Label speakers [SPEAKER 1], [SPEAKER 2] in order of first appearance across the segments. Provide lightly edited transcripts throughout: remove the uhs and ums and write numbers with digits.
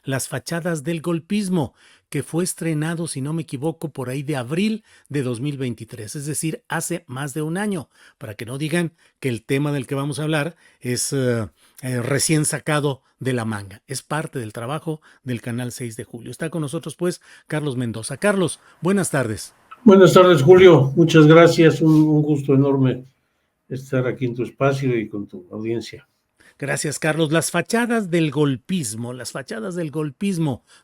[SPEAKER 1] Las fachadas del golpismo, que fue estrenado, si no me equivoco, por ahí de abril de 2023, es decir, hace más de un año, para que no digan que el tema del que vamos a hablar es recién sacado de la manga. Es parte del trabajo del Canal 6 de Julio. Está con nosotros, pues, Carlos Mendoza. Carlos, buenas tardes.
[SPEAKER 2] Buenas tardes, Julio. Muchas gracias. Un gusto enorme estar aquí en tu espacio y con tu audiencia.
[SPEAKER 1] Gracias, Carlos. Las fachadas del golpismo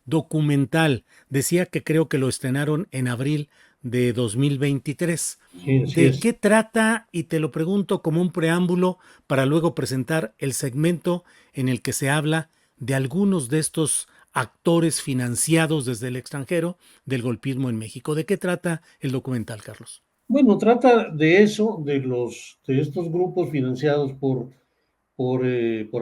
[SPEAKER 1] documental. Decía que creo que lo estrenaron en abril de 2023.
[SPEAKER 2] Sí, así
[SPEAKER 1] ¿De
[SPEAKER 2] es.
[SPEAKER 1] qué trata? Y te lo pregunto como un preámbulo para luego presentar el segmento en el que se habla de algunos de estos actores financiados desde el extranjero del golpismo en México. ¿De qué trata el documental, Carlos?
[SPEAKER 2] Bueno, trata de eso, de estos grupos financiados por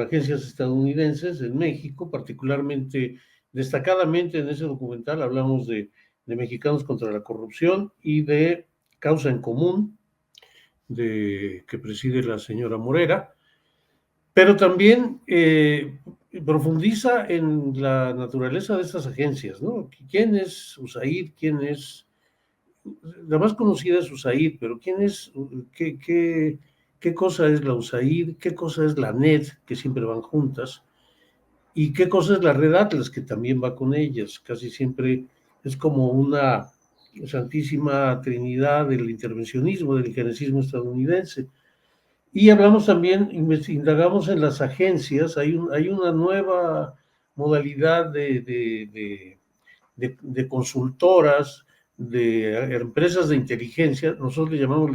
[SPEAKER 2] agencias estadounidenses en México, particularmente, destacadamente en ese documental hablamos de Mexicanos contra la Corrupción y de Causa en Común, que preside la señora Morera, pero también profundiza en la naturaleza de estas agencias, ¿no? ¿Quién es USAID? ¿Quién es? La más conocida es USAID, pero ¿quién es? ¿Qué cosa es la USAID? ¿Qué cosa es la NED, que siempre van juntas? ¿Y qué cosa es la Red Atlas, que también va con ellas? Casi siempre es como una santísima trinidad del intervencionismo, del injerencismo estadounidense. Y hablamos también, indagamos en las agencias, hay una nueva modalidad de consultoras, de empresas de inteligencia, nosotros le llamamos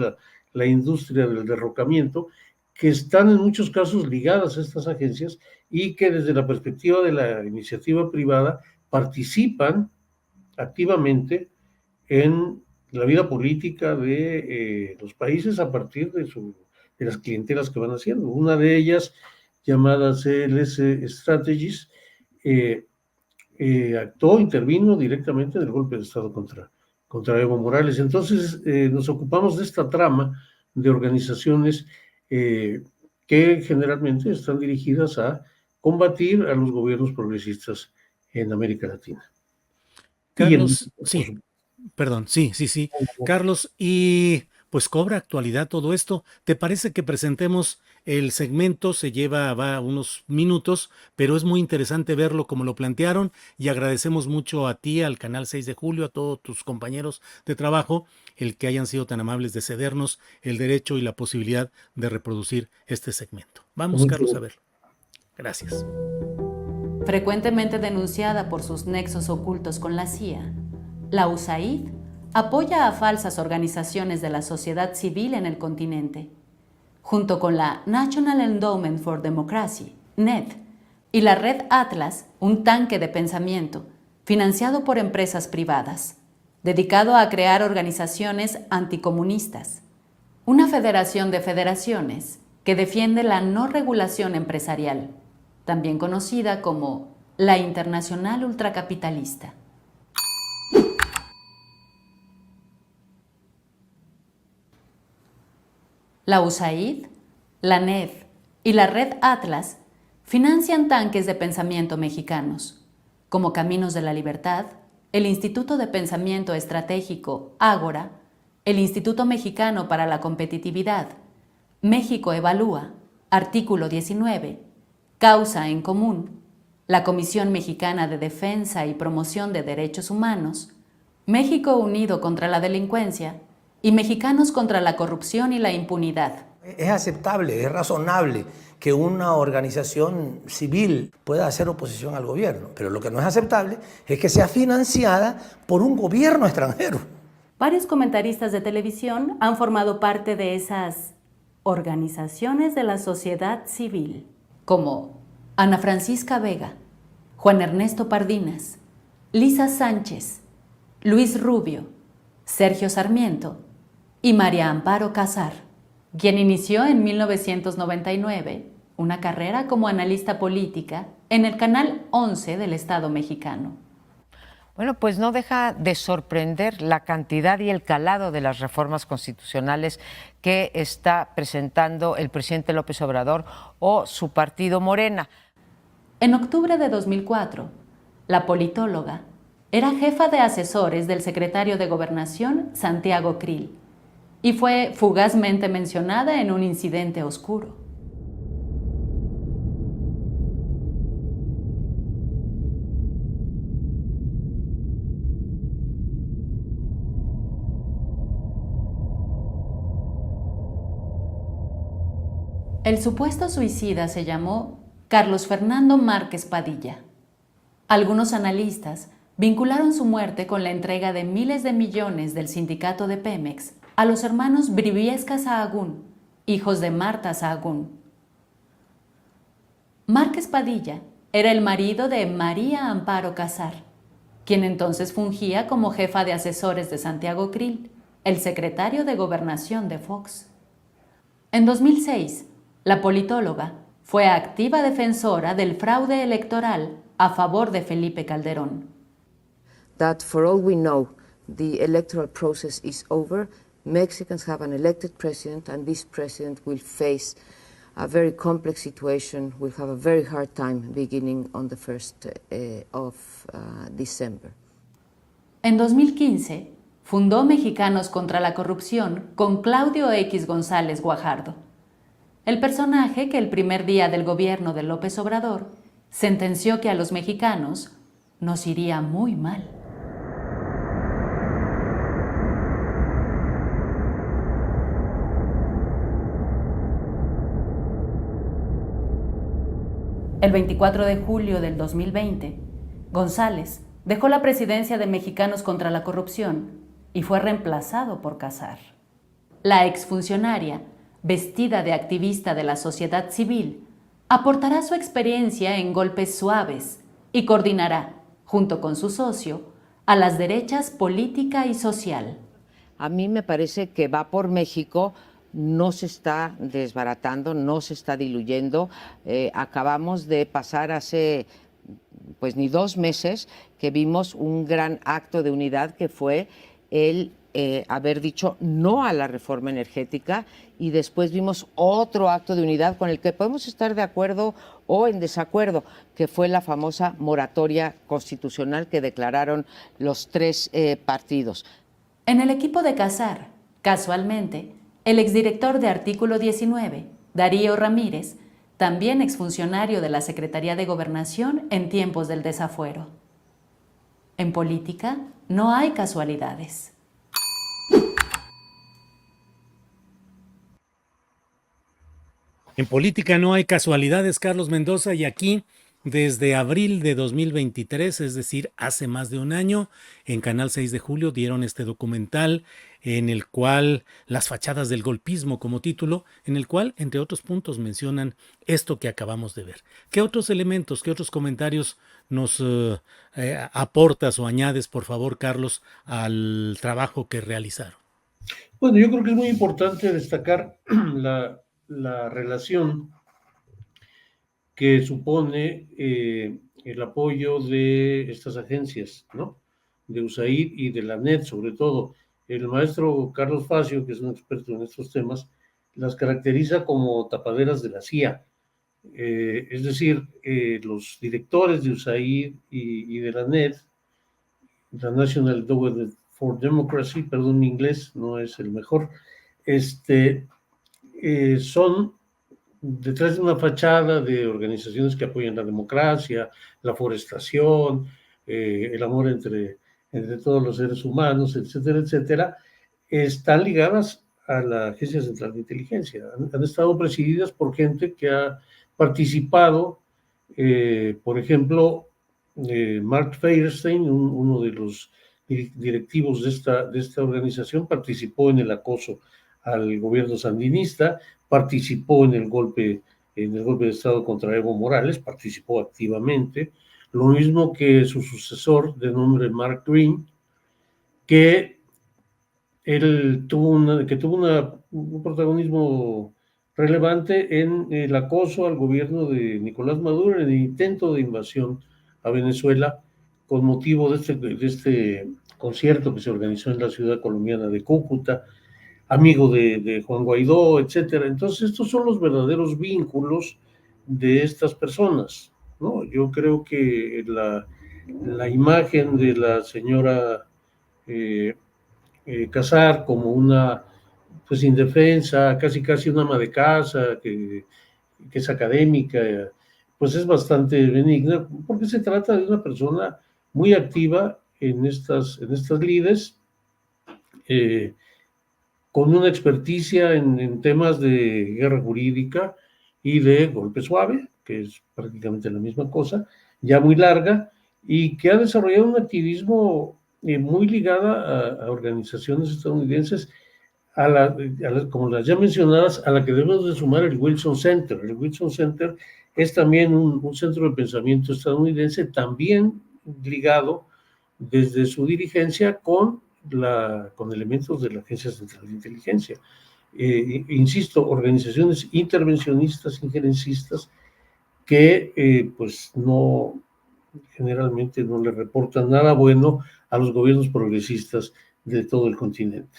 [SPEAKER 2] la industria del derrocamiento, que están en muchos casos ligadas a estas agencias y que desde la perspectiva de la iniciativa privada participan activamente en la vida política de los países a partir de las clientelas que van haciendo. Una de ellas, llamada CLS Strategies, intervino directamente en el golpe de Estado contra Evo Morales. Entonces, nos ocupamos de esta trama de organizaciones que generalmente están dirigidas a combatir a los gobiernos progresistas en América Latina.
[SPEAKER 1] Carlos, sí. Perdón, sí. Carlos, y pues cobra actualidad todo esto. ¿Te parece que presentemos el segmento? Va unos minutos, pero es muy interesante verlo como lo plantearon y agradecemos mucho a ti, al Canal 6 de Julio, a todos tus compañeros de trabajo, el que hayan sido tan amables de cedernos el derecho y la posibilidad de reproducir este segmento. Vamos, Carlos, a verlo. Gracias.
[SPEAKER 3] Frecuentemente denunciada por sus nexos ocultos con la CIA, la USAID apoya a falsas organizaciones de la sociedad civil en el continente. Junto con la National Endowment for Democracy, NED, y la Red Atlas, un tanque de pensamiento, financiado por empresas privadas, dedicado a crear organizaciones anticomunistas. Una federación de federaciones que defiende la no regulación empresarial, también conocida como la Internacional Ultracapitalista. La USAID, la NED y la Red Atlas financian tanques de pensamiento mexicanos, como Caminos de la Libertad, el Instituto de Pensamiento Estratégico Ágora, el Instituto Mexicano para la Competitividad, México Evalúa, Artículo 19, Causa en Común, la Comisión Mexicana de Defensa y Promoción de Derechos Humanos, México Unido contra la Delincuencia y Mexicanos contra la Corrupción y la Impunidad.
[SPEAKER 4] Es aceptable, es razonable que una organización civil pueda hacer oposición al gobierno, pero lo que no es aceptable es que sea financiada por un gobierno extranjero.
[SPEAKER 3] Varios comentaristas de televisión han formado parte de esas organizaciones de la sociedad civil, como Ana Francisca Vega, Juan Ernesto Pardinas, Lisa Sánchez, Luis Rubio, Sergio Sarmiento y María Amparo Casar, quien inició en 1999 una carrera como analista política en el Canal 11 del Estado mexicano.
[SPEAKER 5] Bueno, pues no deja de sorprender la cantidad y el calado de las reformas constitucionales que está presentando el presidente López Obrador o su partido Morena.
[SPEAKER 3] En octubre de 2004, La politóloga era jefa de asesores del secretario de Gobernación, Santiago Krill, y fue fugazmente mencionada en un incidente oscuro. El supuesto suicida se llamó Carlos Fernando Márquez Padilla. Algunos analistas vincularon su muerte con la entrega de miles de millones del sindicato de Pemex a los hermanos Briviesca Sahagún, hijos de Marta Sahagún. Márquez Padilla era el marido de María Amparo Casar, quien entonces fungía como jefa de asesores de Santiago Krill, el secretario de Gobernación de Fox. En 2006, la politóloga fue activa defensora del fraude electoral a favor de Felipe Calderón.
[SPEAKER 6] That for all we know, the electoral process is over. Mexicans have an elected president, and this president will face a very complex situation, will have a very hard time beginning on the 1st of December.
[SPEAKER 3] En 2015, fundó Mexicanos contra la Corrupción con Claudio X González Guajardo, el personaje que el primer día del gobierno de López Obrador sentenció que a los mexicanos nos iría muy mal. El 24 de julio del 2020, González dejó la presidencia de Mexicanos contra la Corrupción y fue reemplazado por Casar. La exfuncionaria, vestida de activista de la sociedad civil, aportará su experiencia en golpes suaves y coordinará, junto con su socio, a las derechas política y social.
[SPEAKER 5] A mí me parece que Va por México no se está desbaratando, no se está diluyendo. Acabamos de pasar hace pues ni 2 meses que vimos un gran acto de unidad que fue el haber dicho no a la reforma energética, y después vimos otro acto de unidad con el que podemos estar de acuerdo o en desacuerdo, que fue la famosa moratoria constitucional que declararon los 3 partidos.
[SPEAKER 3] En el equipo de Casar, casualmente, el exdirector de Artículo 19, Darío Ramírez, también exfuncionario de la Secretaría de Gobernación en tiempos del desafuero. En política no hay casualidades.
[SPEAKER 1] En política no hay casualidades, Carlos Mendoza, y aquí desde abril de 2023, es decir, hace más de un año, en Canal 6 de Julio dieron este documental en el cual las fachadas del golpismo como título, en el cual, entre otros puntos, mencionan esto que acabamos de ver. ¿Qué otros elementos, qué otros comentarios nos aportas o añades, por favor, Carlos, al trabajo que realizaron?
[SPEAKER 2] Bueno, yo creo que es muy importante destacar la relación que supone el apoyo de estas agencias, ¿no? De USAID y de la NET, sobre todo. El maestro Carlos Facio, que es un experto en estos temas, las caracteriza como tapaderas de la CIA. Es decir, los directores de USAID y de la NET, la National Endowment for Democracy, perdón, mi inglés no es el mejor, son detrás de una fachada de organizaciones que apoyan la democracia, la forestación, el amor entre todos los seres humanos, etcétera, etcétera, están ligadas a la Agencia Central de Inteligencia. Han estado presididas por gente que ha participado, por ejemplo, Mark Feierstein, uno de los directivos de esta organización, participó en el acoso al gobierno sandinista, participó en el golpe de Estado contra Evo Morales, participó activamente, lo mismo que su sucesor de nombre Mark Green, que él tuvo un protagonismo relevante en el acoso al gobierno de Nicolás Maduro en el intento de invasión a Venezuela con motivo de este concierto que se organizó en la ciudad colombiana de Cúcuta, amigo de Juan Guaidó, etcétera. Entonces, estos son los verdaderos vínculos de estas personas, ¿no? Yo creo que la imagen de la señora Casar como una, pues, indefensa, casi una ama de casa, que es académica, pues es bastante benigna, porque se trata de una persona muy activa en estas lides, con una experticia en temas de guerra jurídica y de golpe suave, que es prácticamente la misma cosa, ya muy larga, y que ha desarrollado un activismo muy ligada a organizaciones estadounidenses, como las ya mencionadas, a la que debemos de sumar el Wilson Center. El Wilson Center es también un centro de pensamiento estadounidense, también ligado desde su dirigencia con elementos de la Agencia Central de Inteligencia. Insisto, organizaciones intervencionistas, injerencistas, que pues no, generalmente no le reportan nada bueno a los gobiernos progresistas de todo el continente.